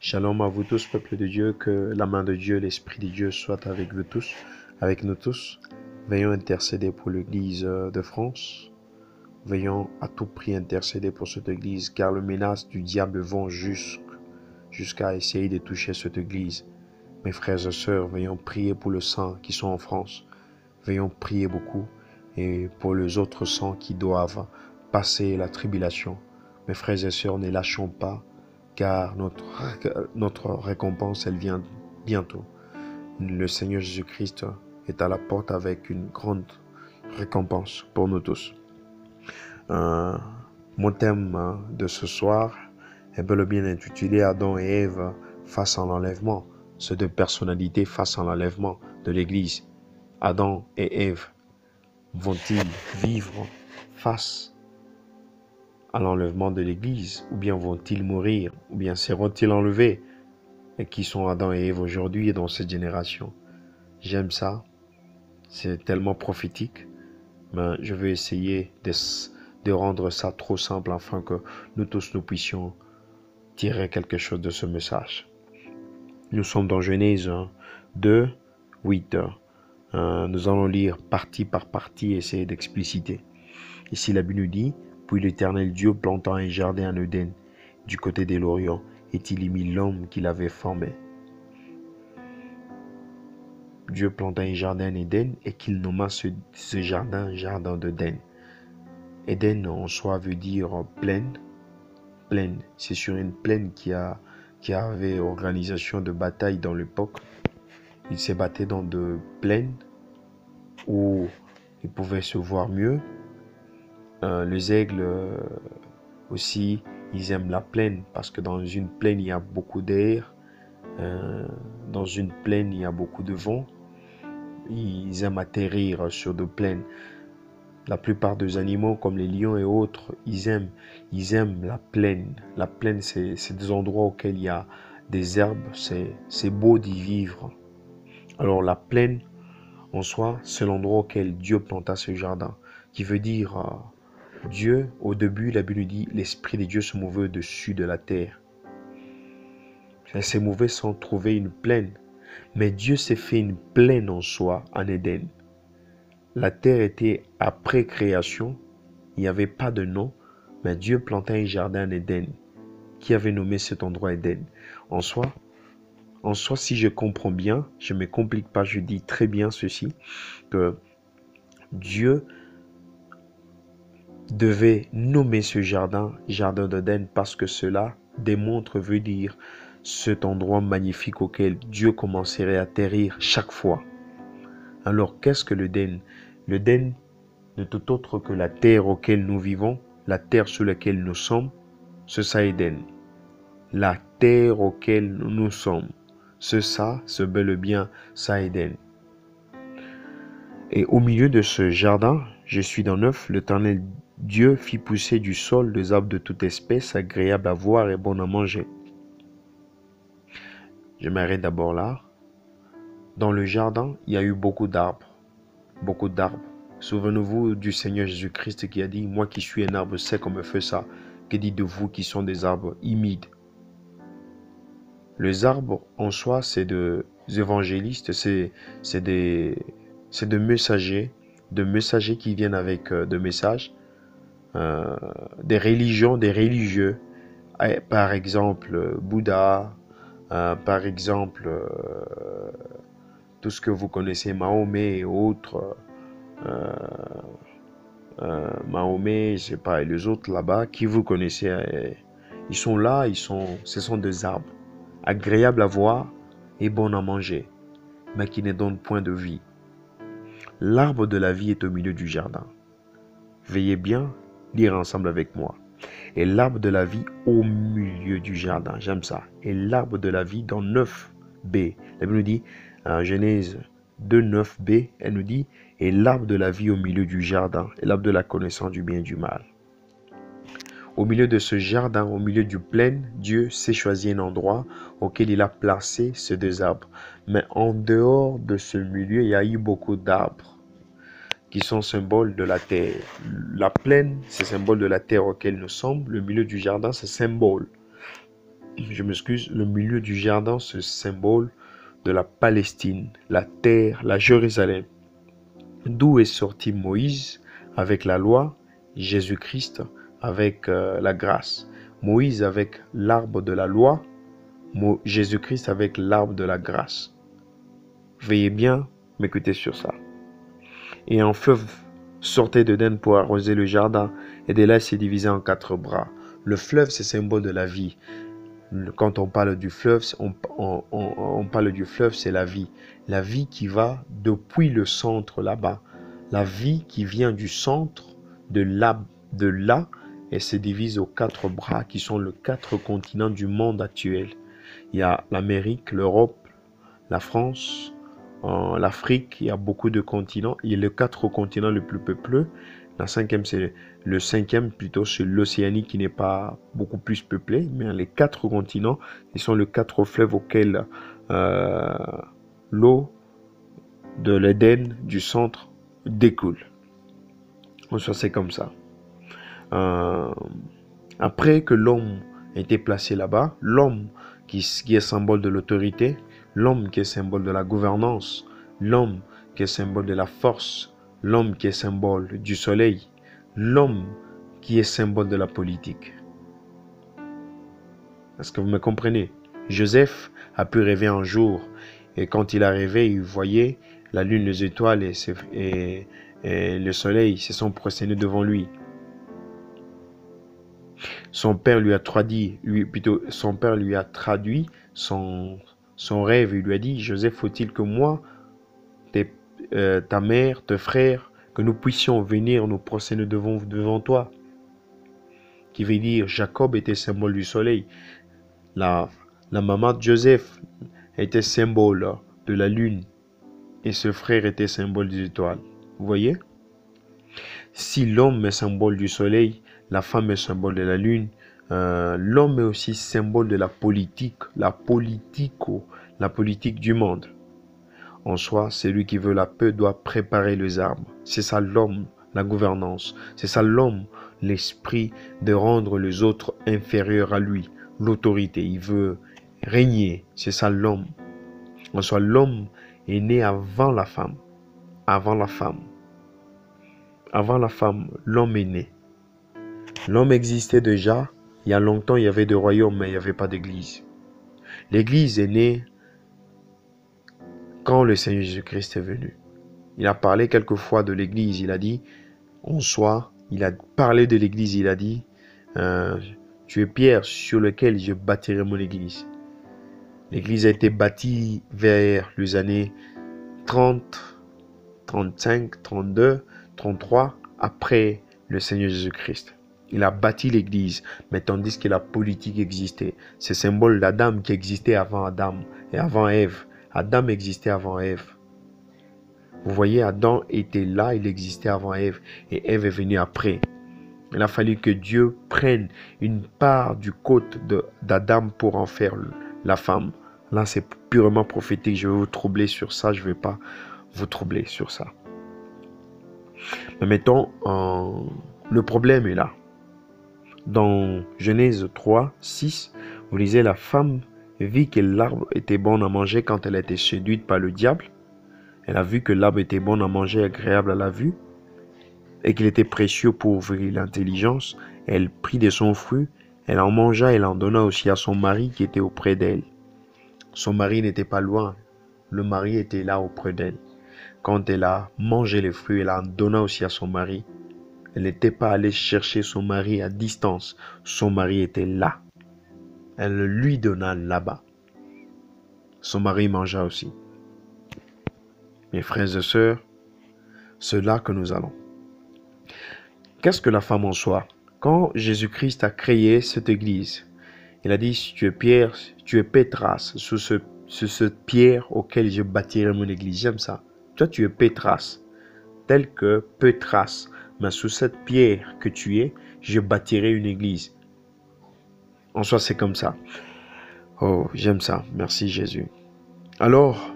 Shalom à vous tous, peuple de Dieu, que la main de Dieu, l'Esprit de Dieu soit avec vous tous, avec nous tous. Veillons intercéder pour l'Église de France. Veillons à tout prix intercéder pour cette Église, car les menaces du diable vont jusqu'à essayer de toucher cette Église. Mes frères et sœurs, veillons prier pour le sang qui sont en France. Veillons prier beaucoup et pour les autres sangs qui doivent passer la tribulation. Mes frères et sœurs, ne lâchons pas, car notre récompense, elle vient bientôt. Le Seigneur Jésus-Christ est à la porte avec une grande récompense pour nous tous. Mon thème de ce soir est bel et bien intitulé Adam et Ève face à l'enlèvement. Ces deux personnalités face à l'enlèvement de l'Église. Adam et Ève vont-ils vivre face à l'enlèvement de l'Église, ou bien vont-ils mourir, ou bien seront-ils enlevés? Et qui sont Adam et Ève aujourd'hui et dans cette génération? J'aime ça, c'est tellement prophétique, mais je vais essayer de rendre ça trop simple afin que nous tous nous puissions tirer quelque chose de ce message. Nous sommes dans Genèse 2, 8. Nous allons lire partie par partie et essayer d'expliciter. Ici la Bible nous dit: puis l'Éternel Dieu planta un jardin en Éden, du côté de l'Orient, et il y mit l'homme qu'il avait formé. Dieu planta un jardin en Éden et qu'il nomma ce jardin jardin d'Éden. Éden en soi veut dire plaine. Plaine, c'est sur une plaine qui avait organisation de bataille dans l'époque. Ils se battaient dans de plaines où ils pouvaient se voir mieux. Les aigles aussi, ils aiment la plaine parce que dans une plaine, il y a beaucoup d'air. Dans une plaine, il y a beaucoup de vent. Ils aiment atterrir sur de plaines. La plupart des animaux, comme les lions et autres, ils aiment la plaine. La plaine, c'est des endroits auxquels il y a des herbes. C'est beau d'y vivre. Alors la plaine, en soi, c'est l'endroit auquel Dieu planta ce jardin, qui veut dire Dieu, au début, la Bible nous dit, l'Esprit de Dieu se mouvait au-dessus de la terre. Elle s'est mouvée sans trouver une plaine. Mais Dieu s'est fait une plaine en soi, en Éden. La terre était après création, il n'y avait pas de nom, mais Dieu planta un jardin en Éden, qui avait nommé cet endroit Éden. En soi, si je comprends bien, je ne me complique pas, je dis très bien ceci, que Dieu devait nommer ce jardin d'Éden parce que cela veut dire cet endroit magnifique auquel Dieu commencerait à atterrir chaque fois. Alors qu'est-ce que l'Éden? L'Éden n'est tout autre que la terre auquel nous vivons, la terre sur laquelle nous sommes, c'est ça Éden. La terre auquel nous sommes, c'est bel et bien ça Éden. Et au milieu de ce jardin, je suis dans l'œuf, l'Éternel Dieu fit pousser du sol des arbres de toute espèce, agréables à voir et bons à manger. Je m'arrête d'abord là. Dans le jardin, il y a eu beaucoup d'arbres. Beaucoup d'arbres. Souvenez-vous du Seigneur Jésus-Christ qui a dit: moi qui suis un arbre sec, on me fait ça. Que dites de vous qui sont des arbres humides? Les arbres en soi, c'est des évangélistes, c'est des messagers, qui viennent avec des messages, des religions, des religieux. Par exemple, Bouddha, par exemple, tout ce que vous connaissez, Mahomet et autres. Mahomet, je sais pas, et les autres là-bas, qui vous connaissez, ils sont là, ce sont des arbres, agréables à voir et bons à manger, mais qui ne donnent point de vie. L'arbre de la vie est au milieu du jardin. Veuillez bien lire ensemble avec moi. Et l'arbre de la vie au milieu du jardin, j'aime ça. Et l'arbre de la vie dans 9b, la Bible nous dit, Genèse 2, 9b, elle nous dit, et l'arbre de la vie au milieu du jardin, et l'arbre de la connaissance du bien et du mal. Au milieu de ce jardin, au milieu du plaine, Dieu s'est choisi un endroit auquel il a placé ces deux arbres. Mais en dehors de ce milieu, il y a eu beaucoup d'arbres qui sont symboles de la terre. La plaine, c'est symbole de la terre auquel nous sommes. Le milieu du jardin, c'est symbole je m'excuse, le milieu du jardin, ce symbole de la Palestine, la terre, la Jérusalem, d'où est sorti Moïse avec la loi, Jésus-Christ avec la grâce. Moïse avec l'arbre de la loi, Jésus-Christ avec l'arbre de la grâce. Veillez bien m'écouter sur ça. Et un fleuve sortait d'Éden pour arroser le jardin, et de là il s'est divisé en 4 bras. Le fleuve, c'est symbole de la vie. Quand on parle du fleuve, on parle du fleuve, c'est la vie. La vie qui va depuis le centre là-bas. La vie qui vient du centre, de là, et se divise aux 4 bras qui sont les 4 continents du monde actuel. Il y a l'Amérique, l'Europe, la France, l'Afrique, il y a beaucoup de continents. Il y a les 4 continents les plus peuplés. Le cinquième plutôt, c'est l'Océanie qui n'est pas beaucoup plus peuplée, mais les 4 continents, ils sont les 4 fleuves auxquels l'eau de l'Éden du centre découle. Soit c'est comme ça. Après que l'homme a été placé là-bas, l'homme qui est symbole de l'autorité, l'homme qui est symbole de la gouvernance, l'homme qui est symbole de la force, l'homme qui est symbole du soleil, l'homme qui est symbole de la politique. Est-ce que vous me comprenez? Joseph a pu rêver un jour, et quand il a rêvé, il voyait la lune, les étoiles et le soleil se sont prosternés devant lui. Son père lui a traduit son rêve. Il lui a dit, Joseph, faut-il que moi, ta mère, tes frères, que nous puissions venir nous prosterner devant toi? Qui veut dire, Jacob était symbole du soleil. La maman de Joseph était symbole de la lune. Et ce frère était symbole des étoiles. Vous voyez? Si l'homme est symbole du soleil, la femme est symbole de la lune, l'homme est aussi symbole de la politique, la politique du monde. En soi, celui qui veut la paix doit préparer les armes. C'est ça l'homme, la gouvernance. C'est ça l'homme, l'esprit de rendre les autres inférieurs à lui. L'autorité, il veut régner. C'est ça l'homme. En soi, l'homme est né avant la femme. Avant la femme. Avant la femme, l'homme est né. L'homme existait déjà. Il y a longtemps, il y avait des royaumes, mais il n'y avait pas d'église. L'église est née quand le Seigneur Jésus-Christ est venu. Il a parlé quelquefois de l'église. Il a dit, en soi, il a parlé de l'église. Il a dit, tu es pierre sur lequel je bâtirai mon église. L'église a été bâtie vers les années 30, 35, 32, 33, après le Seigneur Jésus-Christ. Il a bâti l'église, mais tandis que la politique existait. C'est symbole d'Adam qui existait avant Adam et avant Ève. Adam existait avant Ève. Vous voyez, Adam était là, il existait avant Ève, et Ève est venue après. Il a fallu que Dieu prenne une part du côte d'Adam pour en faire la femme. Là, c'est purement prophétique. Je vais vous troubler sur ça. Je ne vais pas vous troubler sur ça. Mais mettons, le problème est là. Dans Genèse 3, 6, vous lisez, la femme vit que l'arbre était bon à manger quand elle a été séduite par le diable. Elle a vu que l'arbre était bon à manger, agréable à la vue, et qu'il était précieux pour ouvrir l'intelligence. Elle prit de son fruit, elle en mangea, elle en donna aussi à son mari qui était auprès d'elle. Son mari n'était pas loin, le mari était là auprès d'elle. Quand elle a mangé les fruits, elle en donna aussi à son mari. Elle n'était pas allée chercher son mari à distance. Son mari était là. Elle lui donna là-bas. Son mari mangea aussi. Mes frères et sœurs, c'est là que nous allons. Qu'est-ce que la femme en soi? Quand Jésus-Christ a créé cette église, il a dit, si tu es pierre, tu es Pétras, sur cette pierre auquel je bâtirai mon église. J'aime ça. Toi, tu es Pétras, tel que Pétras. Mais sous cette pierre que tu es, je bâtirai une église. En soi, c'est comme ça. Oh, j'aime ça. Merci Jésus. Alors,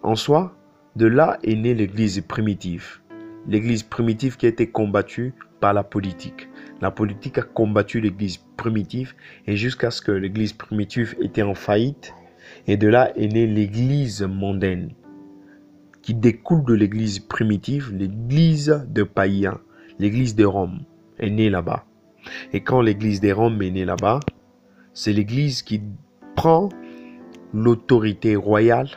en soi, de là est née l'église primitive. L'église primitive qui a été combattue par la politique. La politique a combattu l'église primitive et jusqu'à ce que l'église primitive était en faillite. Et de là est née l'église mondaine qui découle de l'église primitive, l'église de païens, l'église de Rome est née là-bas. Et quand l'église de Rome est née là-bas, c'est l'église qui prend l'autorité royale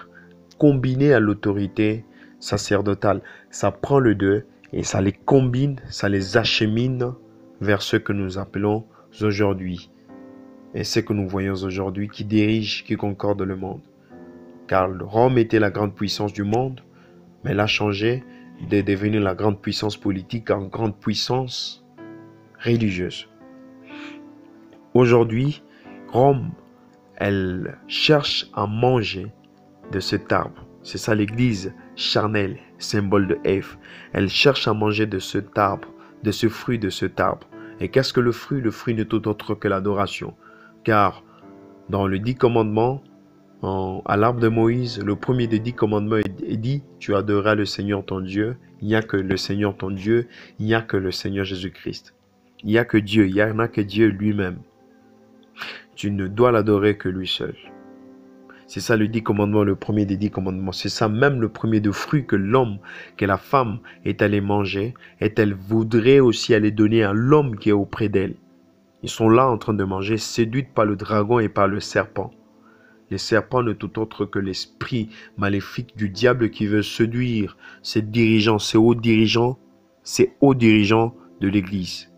combinée à l'autorité sacerdotale. Ça prend les deux et ça les combine, ça les achemine vers ce que nous appelons aujourd'hui. Et ce que nous voyons aujourd'hui qui dirige, qui concorde le monde. Car Rome était la grande puissance du monde, mais elle a changé de devenir la grande puissance politique en grande puissance religieuse. Aujourd'hui, Rome, elle cherche à manger de cet arbre. C'est ça l'église charnelle, symbole de Ève. Elle cherche à manger de cet arbre, de ce fruit de cet arbre. Et qu'est-ce que le fruit? Le fruit n'est tout autre que l'adoration. Car dans le 10 commandements, à l'arbre de Moïse, le premier des 10 commandements est dit, tu adoreras le Seigneur ton Dieu. Il n'y a que le Seigneur ton Dieu, il n'y a que le Seigneur Jésus-Christ. Il n'y a que Dieu, il n'y en a que Dieu lui-même. Tu ne dois l'adorer que lui seul. C'est ça le 10 commandements, le premier des 10 commandements. C'est ça même le premier de fruits que l'homme, que la femme est allée manger, et elle voudrait aussi aller donner à l'homme qui est auprès d'elle. Ils sont là en train de manger, séduites par le dragon et par le serpent. Le serpent n'est tout autre que l'esprit maléfique du diable qui veut séduire ces dirigeants, ces hauts dirigeants de l'Église.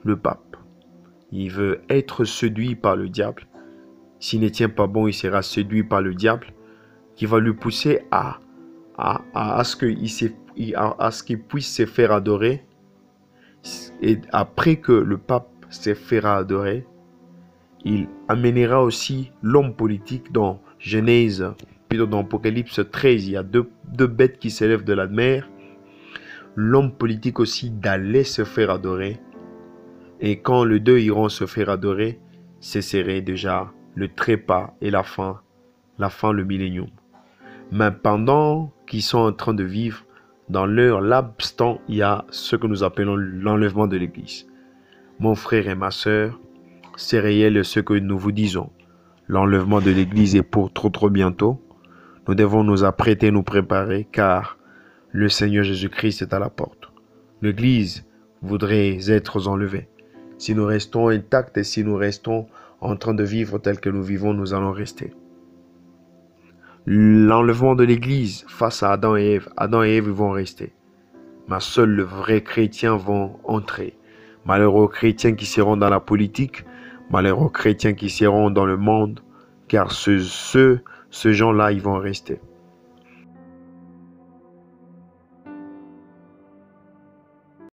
Le pape. Il veut être séduit par le diable. S'il ne tient pas bon, il sera séduit par le diable qui va lui pousser à ce qu'il puisse se faire adorer. Et après que le pape se fera adorer, il amènera aussi l'homme politique dans Genèse, plutôt dans Apocalypse 13, il y a deux bêtes qui s'élèvent de la mer. L'homme politique aussi d'aller se faire adorer. Et quand les deux iront se faire adorer, ce serait déjà le trépas et la fin, le millénium. Mais pendant qu'ils sont en train de vivre, dans leur laps temps, il y a ce que nous appelons l'enlèvement de l'Église. Mon frère et ma sœur, c'est réel ce que nous vous disons. L'enlèvement de l'Église est pour trop bientôt. Nous devons nous apprêter, nous préparer, car le Seigneur Jésus-Christ est à la porte. L'Église voudrait être enlevée. Si nous restons intacts et si nous restons en train de vivre tel que nous vivons, nous allons rester. L'enlèvement de l'Église face à Adam et Ève vont rester. Mais seuls les vrais chrétiens vont entrer. Malheur aux chrétiens qui seront dans la politique, malheur aux chrétiens qui seront dans le monde, car ces gens-là, ils vont rester.